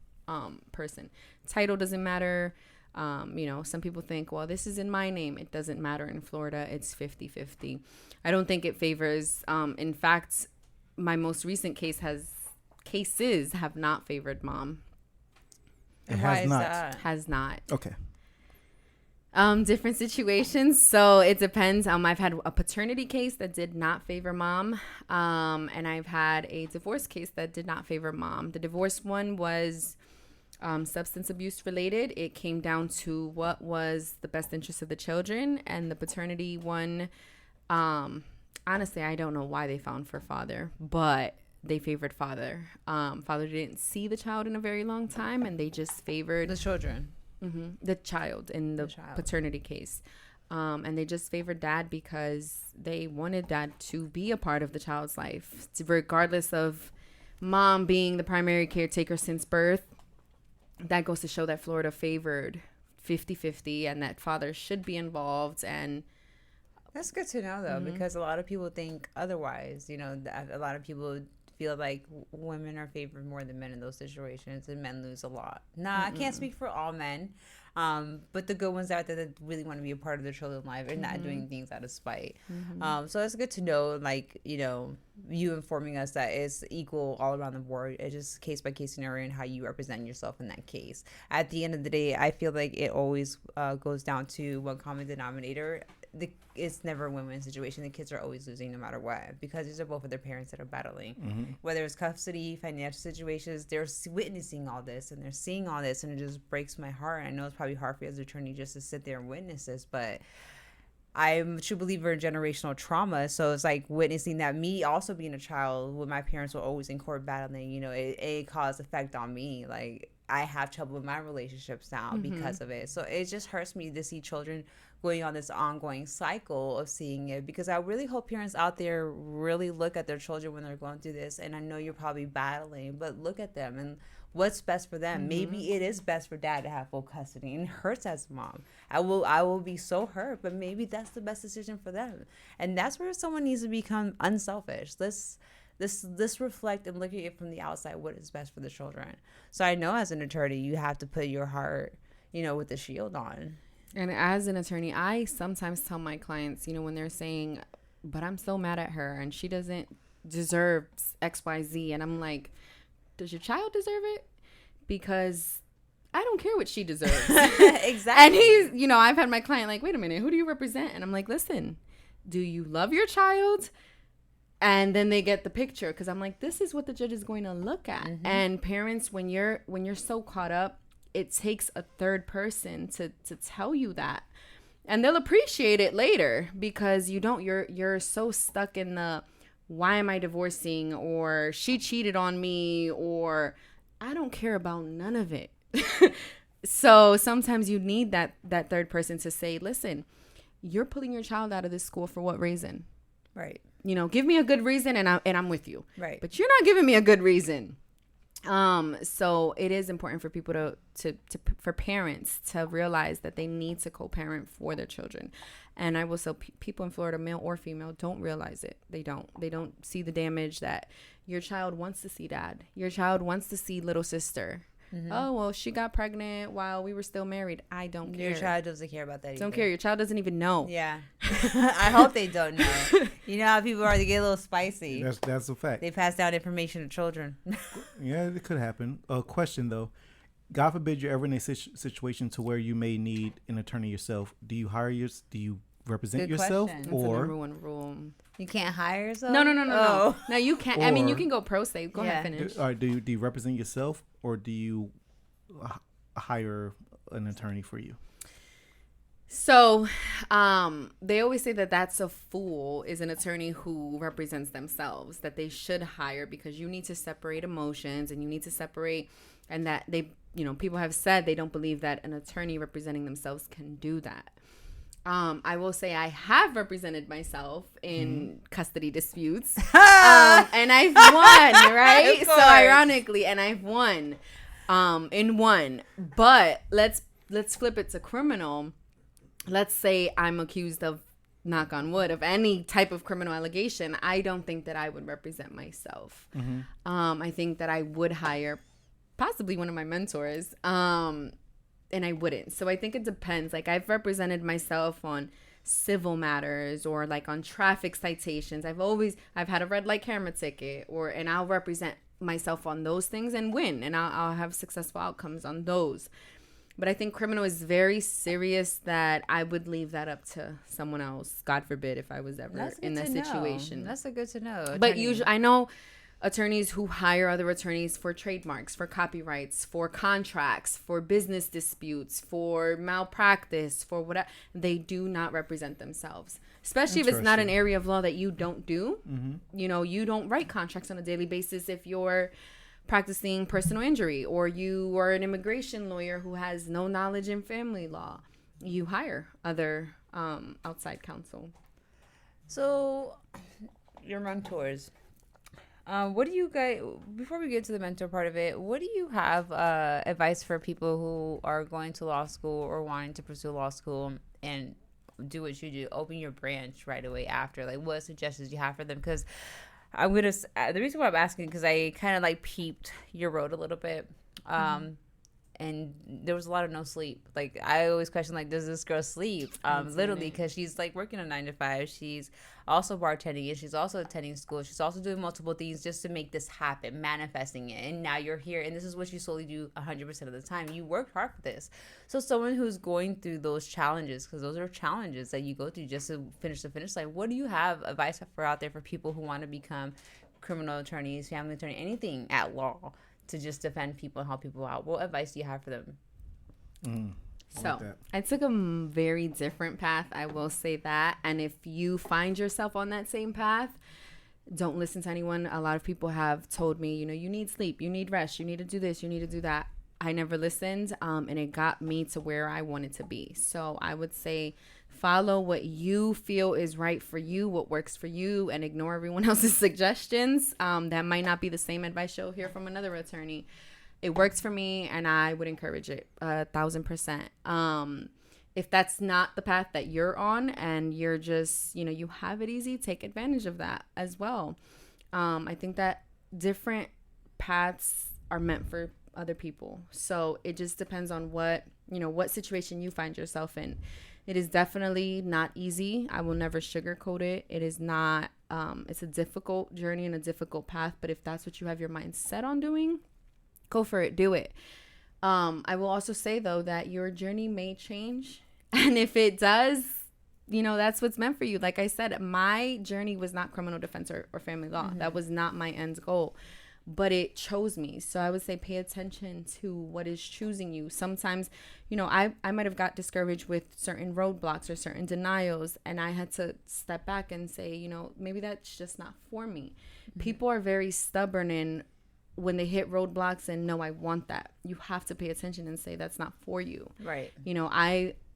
person. Title doesn't matter. Some people think, well, this is in my name. It doesn't matter in Florida. It's 50-50. I don't think it favors. In fact, my most recent cases have not favored mom.
It
Why
has
is
not.
that?
Has not.
Okay.
Different situations. So it depends. I've had a paternity case that did not favor mom. And I've had a divorce case that did not favor mom. The divorce one was substance abuse related. It came down to what was the best interest of the children. And the paternity one, honestly, I don't know why they found for father, but they favored father. Father didn't see the child in a very long time, and they just favored
The children.
the child in the paternity case. And they just favored dad because they wanted dad to be a part of the child's life, regardless of mom being the primary caretaker since birth. That goes to show that Florida favored 50-50 and that father should be involved. And
That's good to know, though, because a lot of people think otherwise. You know, a lot of people feel like women are favored more than men in those situations, and men lose a lot. Nah, I can't speak for all men, but the good ones out there that really want to be a part of their children's life and not doing things out of spite. So it's good to know, like, you informing us that it's equal all around the board. It's just case by case scenario and how you represent yourself in that case. At the end of the day, I feel like it always goes down to one common denominator. It's never a win-win situation. The kids are always losing no matter what, because these are both of their parents that are battling. Whether it's custody, financial situations, they're witnessing all this and they're seeing all this, and it just breaks my heart. I know it's probably hard for you as an attorney just to sit there and witness this, but I'm a true believer in generational trauma. So it's like witnessing that, me also being a child when my parents were always in court battling, it caused effect on me. Like, I have trouble with my relationships now because of it. So it just hurts me to see children going on this ongoing cycle of seeing it, because I really hope parents out there really look at their children when they're going through this. And I know you're probably battling, but look at them and what's best for them. Maybe it is best for dad to have full custody, and it hurts as a mom. I will be so hurt, but maybe that's the best decision for them. And that's where someone needs to become unselfish. Let's reflect and look at it from the outside, what is best for the children. So I know as an attorney, you have to put your heart, with the shield on.
And as an attorney, I sometimes tell my clients, when they're saying, but I'm so mad at her and she doesn't deserve XYZ. And I'm like, does your child deserve it? Because I don't care what she deserves.
Exactly.
And he's, I've had my client like, wait a minute, who do you represent? And I'm like, listen, do you love your child? And then they get the picture, because I'm like, this is what the judge is going to look at. And parents, when you're so caught up, it takes a third person to tell you that, and they'll appreciate it later, because you're so stuck in the, why am I divorcing, or she cheated on me, or I don't care about none of it. So sometimes you need that third person to say, listen, you're pulling your child out of this school for what reason?
Right.
Give me a good reason and I'm with you.
Right.
But you're not giving me a good reason. So it is important for people for parents to realize that they need to co-parent for their children. And I will say, people in Florida, male or female, don't realize it. They don't see the damage that your child wants to see dad. Your child wants to see little sister. Oh, well, she got pregnant while we were still married. I don't care.
Your child doesn't care about that either.
Don't care. Your child doesn't even know.
Yeah. I hope they don't know. You know how people are, they get a little spicy.
That's a fact.
They pass down information to children.
Yeah, it could happen. A question though. God forbid you're ever in a situation to where you may need an attorney yourself. Do you represent
Good
yourself
question.
That's the number one rule.
You can't hire yourself?
No.
Oh.
No, you can't. I mean, you
Or-
can go pro se. Go ahead,
Yeah.
finish.
do you represent yourself, or do you hire an attorney for you?
So, they always say that that's a fool is an attorney who represents themselves, that they should hire, because you need to separate emotions and you need to separate, and that they, people have said they don't believe that an attorney representing themselves can do that. I will say I have represented myself in custody disputes, and I've won, right? So ironically, and I've won, in one. But let's flip it to criminal. Let's say I'm accused of, knock on wood, of any type of criminal allegation. I don't think that I would represent myself. I think that I would hire possibly one of my mentors. And I wouldn't. So I think it depends. Like, I've represented myself on civil matters or like on traffic citations. I've had a red light camera ticket, and I'll represent myself on those things and win, and I'll have successful outcomes on those. But I think criminal is very serious, that I would leave that up to someone else. God forbid if I was ever in that situation.
That's a good to know.
But usually, I know attorneys who hire other attorneys for trademarks, for copyrights, for contracts, for business disputes, for malpractice, for whatever. They do not represent themselves, especially if it's not an area of law that you don't do. You don't write contracts on a daily basis if you're practicing personal injury, or you are an immigration lawyer who has no knowledge in family law. You hire other outside counsel.
So, your mentors. What do you guys, before we get to the mentor part of it, what do you have advice for people who are going to law school or wanting to pursue law school and do what you do, open your branch right away after? Like, what suggestions do you have for them? Because the reason why I'm asking, because I kind of like peeped your road a little bit. And there was a lot of no sleep. Like, I always question, like, does this girl sleep? Literally, because she's like working a 9 to 5. She's also bartending, and she's also attending school. She's also doing multiple things just to make this happen, manifesting it. And now you're here, and this is what you solely do 100% of the time. You worked hard for this. So someone who's going through those challenges, because those are challenges that you go through just to finish the finish line, what do you have advice for out there for people who want to become criminal attorneys, family attorney, anything at law, to just defend people and help people out? What advice do you have for them?
So I took a very different path, I will say that. And if you find yourself on that same path, don't listen to anyone. A lot of people have told me, you need sleep, you need rest, you need to do this, you need to do that. I never listened, and it got me to where I wanted to be. So I would say follow what you feel is right for you, what works for you, and ignore everyone else's suggestions. That might not be the same advice you'll hear from another attorney. It works for me, and I would encourage it 1,000%. If that's not the path that you're on, and you're just, you have it easy, take advantage of that as well. I think that different paths are meant for other people. So it just depends on what situation you find yourself in. It is definitely not easy. I will never sugarcoat it. It is not, it's a difficult journey and a difficult path, but if that's what you have your mind set on doing, go for it, do it. I will also say though, that your journey may change. And if it does, that's what's meant for you. Like I said, my journey was not criminal defense or family law. That was not my end goal. But it chose me. So I would say pay attention to what is choosing you. Sometimes, I might have got discouraged with certain roadblocks or certain denials, and I had to step back and say, maybe that's just not for me. People are very stubborn, and when they hit roadblocks and no, I want that, you have to pay attention and say that's not for you.
Right.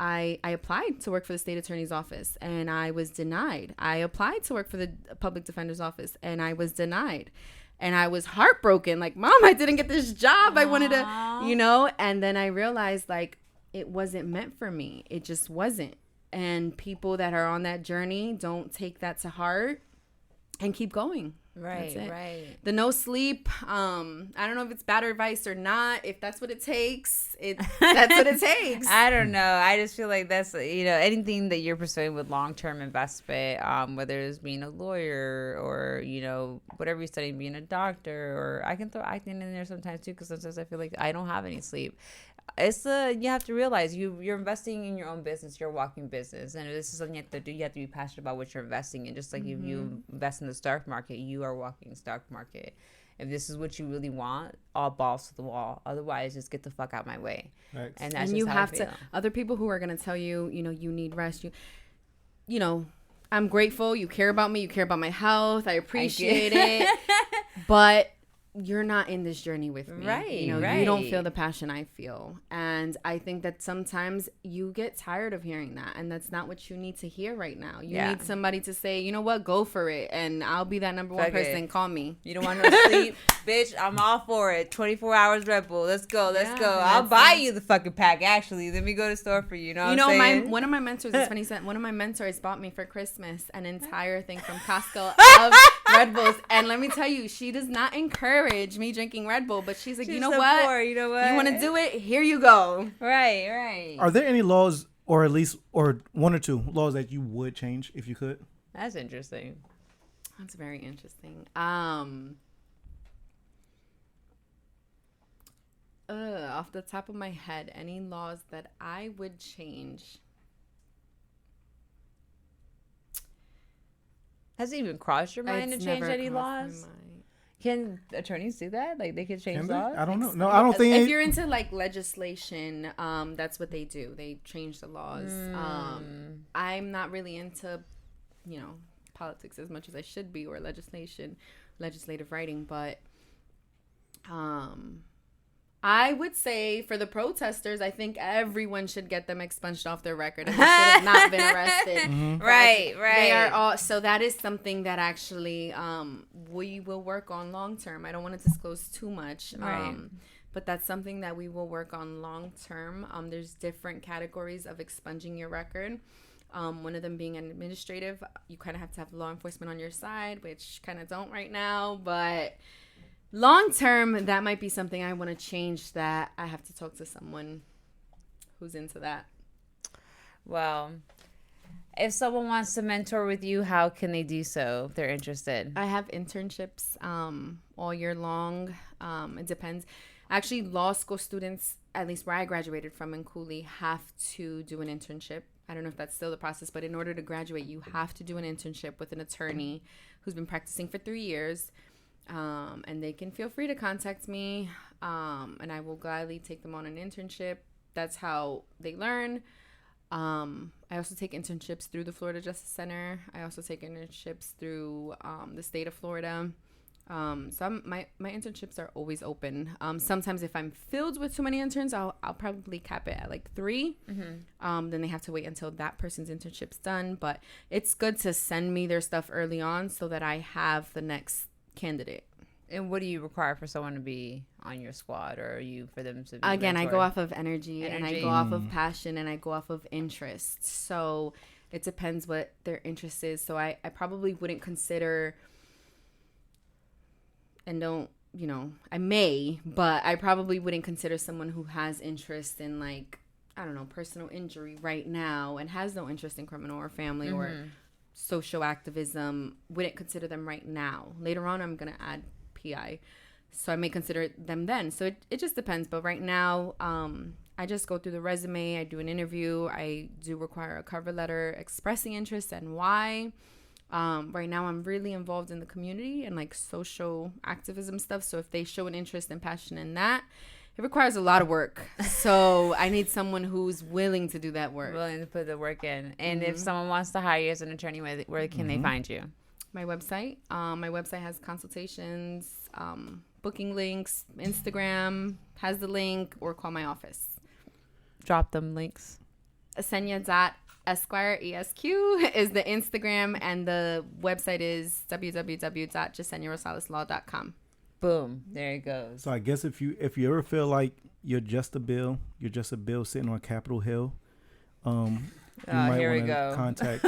I applied to work for the state attorney's office, and I was denied. I applied to work for the public defender's office, and I was denied. And I was heartbroken, like, Mom, I didn't get this job. I wanted to, and then I realized, like, it wasn't meant for me. It just wasn't. And people that are on that journey, don't take that to heart. and keep going.
Right,
That's it.
right.
The no sleep. I don't know if it's bad advice or not. If that's what it takes, that's what it takes.
I don't know. I just feel like that's, anything that you're pursuing with long-term investment, whether it's being a lawyer or, whatever you're studying, being a doctor, or I can throw acting in there sometimes too, because sometimes I feel like I don't have any sleep. It's you have to realize you're investing in your own business, your walking business, and this is something you have to do. You have to be passionate about what you're investing in. Just like if you invest in the stock market, you are walking stock market. If this is what you really want, all balls to the wall. Otherwise, just get the fuck out my way.
Right.
And that's
And
just
you
how
have
I feel.
to. Other people who are gonna tell you, you need rest. I'm grateful. You care about me. You care about my health. I appreciate it. But you're not in this journey with me.
Right,
You
right.
don't feel the passion I feel. And I think that sometimes you get tired of hearing that. And that's not what you need to hear right now. You
Yeah.
need somebody to say, you know what, go for it. And I'll be that number one
Fuck
person.
it.
Call me.
You don't want no sleep, bitch. I'm all for it. 24 hours Red Bull. Let's go. Let's
Yeah,
go.
and
I'll
that's
buy
it.
you the fucking pack. Actually, let me go to the store for you. You know what
You
I'm
know,
saying?
one of my mentors, it's funny, one of my mentors bought me for Christmas an entire thing from Costco of Red Bulls. And let me tell you, she does not encourage me drinking Red Bull, but she's like,
She's
you know
so
what?
poor, you know what?
You want to do it? Here you go.
Right, right.
Are there any laws, or at least, or one or two laws that you would change if you could?
That's interesting.
That's very interesting. Off the top of my head, any laws that I would change?
Has it even crossed your mind
It's
to change
never
any
crossed my
laws?
mind.
Can attorneys do that? Like they can change
Can they?
laws?
I don't know. No, I don't think.
If you're into like legislation, that's what they do. They change the laws. I'm not really into, politics as much as I should be, or legislative writing, but I would say for the protesters, I think everyone should get them expunged off their record and they should have not been arrested.
Right, right.
They are all, so that is something that actually we will work on long term. I don't want to disclose too much.
Right.
But that's something that we will work on long term. There's different categories of expunging your record. One of them being administrative. You kind of have to have law enforcement on your side, which kind of don't right now, but long term, that might be something I want to change, that I have to talk to someone who's into that.
Well, if someone wants to mentor with you, how can they do so if they're interested?
I have internships all year long. It depends. Actually, law school students, at least where I graduated from in Cooley, have to do an internship. I don't know if that's still the process, but in order to graduate, you have to do an internship with an attorney who's been practicing for 3 years. And they can feel free to contact me, and I will gladly take them on an internship. That's how they learn. I also take internships through the Florida Justice Center. I also take internships through the state of Florida. So my internships are always open. Sometimes if I'm filled with too many interns, I'll probably cap it at like 3. Then they have to wait until that person's internship's done. But it's good to send me their stuff early on so that I have the next candidate.
And what do you require for someone to be on your squad, or are you for them to be
Again, I
mentored?
go off of energy and I
Energy.
go off of passion and I go off of interest. So it depends what their interest is. So I probably wouldn't consider, and don't, I may, but I probably wouldn't consider someone who has interest in, like, I don't know, personal injury right now and has no interest in criminal or family or social activism. Wouldn't consider them right now. Later on, I'm going to add PI. So I may consider them then. So it just depends. But right now, I just go through the resume. I do an interview. I do require a cover letter expressing interest and why. Right now, I'm really involved in the community and like social activism stuff. So if they show an interest and passion in that, it requires a lot of work. So I need someone who's willing to do that work.
Willing to put the work in. And if someone wants to hire you as an attorney, where can they find you?
My website. My website has consultations, booking links, Instagram has the link, or call my office.
Drop them links.
Esquire ESQ is the Instagram, and the website is www.JesseniaRosaleslaw.com.
Boom. There it goes.
So I guess if you ever feel like you're just a bill sitting on Capitol Hill, you might
here we
want to
go.
contact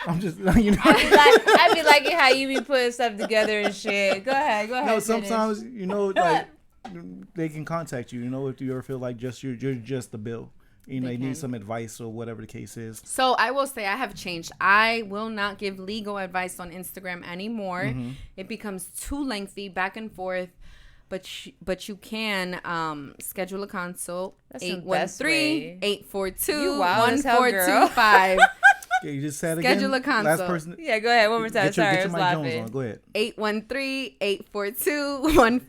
I'm just, you know.
I be liking how you be putting stuff together and shit. Go ahead.
No, sometimes you know, like they can contact you. You know, if you ever feel like just you're just the bill. You know, you need some advice or whatever the case is.
So I will say I have changed. I will not give legal advice on Instagram anymore.
Mm-hmm.
It becomes too lengthy, back and forth. But you can schedule a consult. 813-842-1425.
Yeah, you just said again.
Schedule a consult.
Last person.
Yeah, go ahead. One more time.
Get your,
Sorry,
get
I
your
was
Mike Jones
laughing.
on. Go ahead.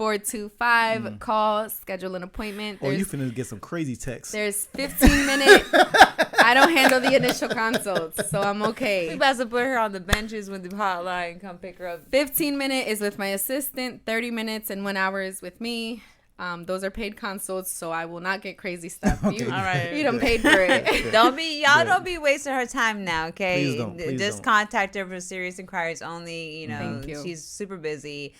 813-842-1425. Call, schedule an appointment.
Or you finna get some crazy texts.
There's 15-minute. I don't handle the initial consults, so I'm okay.
We about to put her on the benches with the hotline and come pick her up.
15-minute is with my assistant. 30 minutes and 1 hour is with me. Those are paid consults, so I will not get crazy stuff.
Okay.
You,
All right.
you done paid for it.
Don't be wasting her time now, okay?
Please
Just
don't.
contact her for serious inquiries only. You know,
Thank you.
she's super busy.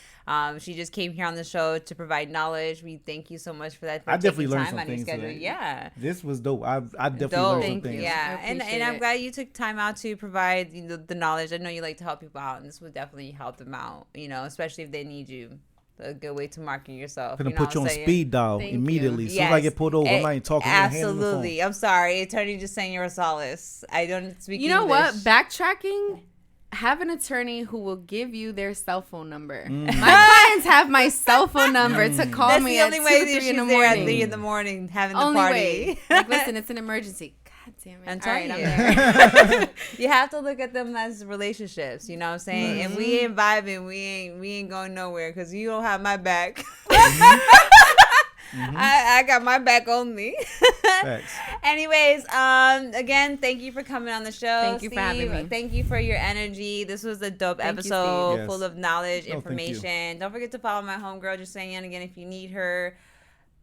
She just came here on the show to provide knowledge. We thank you so much for that. For
I definitely
taking
learned
time
some
out of your
things
schedule.
today.
Yeah.
This was dope. I definitely
Dope.
learned some
Thank
things.
you.
Yeah,
I
and
appreciate
I'm
it.
glad you took time out to provide the knowledge. I know you like to help people out, and this would definitely help them out. You know, especially if they need you. A good way to market yourself.
Gonna
You know
put
what
you
I'm
on
saying?
speed dial
Thank
immediately.
you.
As soon as I get pulled over, I'm not even talking. I'm handing the phone.
Absolutely. I'm sorry, Attorney Jessenia Rosales. I don't speak
You know
English.
what? Backtracking. Have an attorney who will give you their cell phone number.
Mm.
My clients have my cell phone number to call
That's
me
the
at
only
2,
way that
3
she's
in the
there at
morning.
3 in the morning having the
Only
party.
way. Like, listen, it's an emergency. God damn it.
I'm
All
telling
right,
you.
I'm there.
You have to look at them as relationships. You know what I'm saying? If we ain't vibing, we ain't going nowhere because you don't have my back. I got my back only.
Facts.
Anyways, again, thank you for coming on the show.
Thank you for having me.
Thank you for your energy. This was a dope
Thank you,
episode
Steve.
full
Yes.
of knowledge,
Oh, thank you.
information. Don't forget to follow my homegirl, Jessenia. And again, if you need her,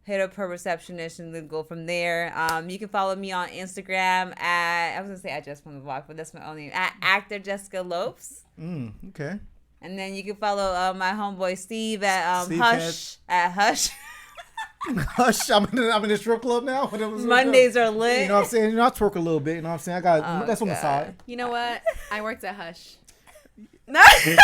hit up her receptionist and then go from there. You can follow me on Instagram I was gonna say at Jess from the Block, but that's my only at actor Jessica Lopes.
Okay.
And then you can follow my homeboy Steve at
Steve
Hush at Hush.
Hush. I'm in the strip club now.
Mondays are lit.
You know what I'm saying? You know, I twerk a little bit. You know what I'm saying? I got that's on the
God.
side.
You know what? I worked at Hush.
Hey.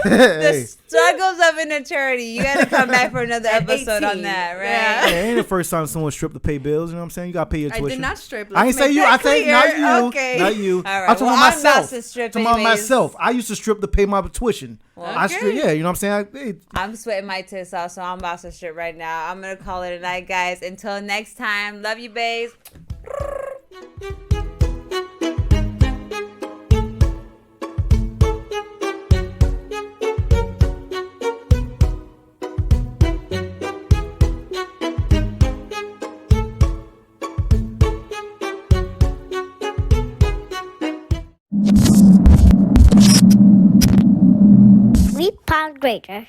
The struggles of an attorney. You got to come back for another episode
18.
on that, right?
Yeah.
Hey, ain't the first time someone stripped to pay bills. You know what I'm saying? You got to pay your
I
tuition.
did not strip.
I ain't say you. I say not you.
Okay.
Not you.
All right.
I'm talking
Well,
about
I'm
myself.
about to strip
talking about
anyways.
myself. I used to strip to pay my tuition. I
okay.
strip. Yeah, you know what I'm saying?
I'm sweating my tits off, so I'm about to strip right now. I'm going to call it a night, guys. Until next time. Love you, babes.
We Pound Grader.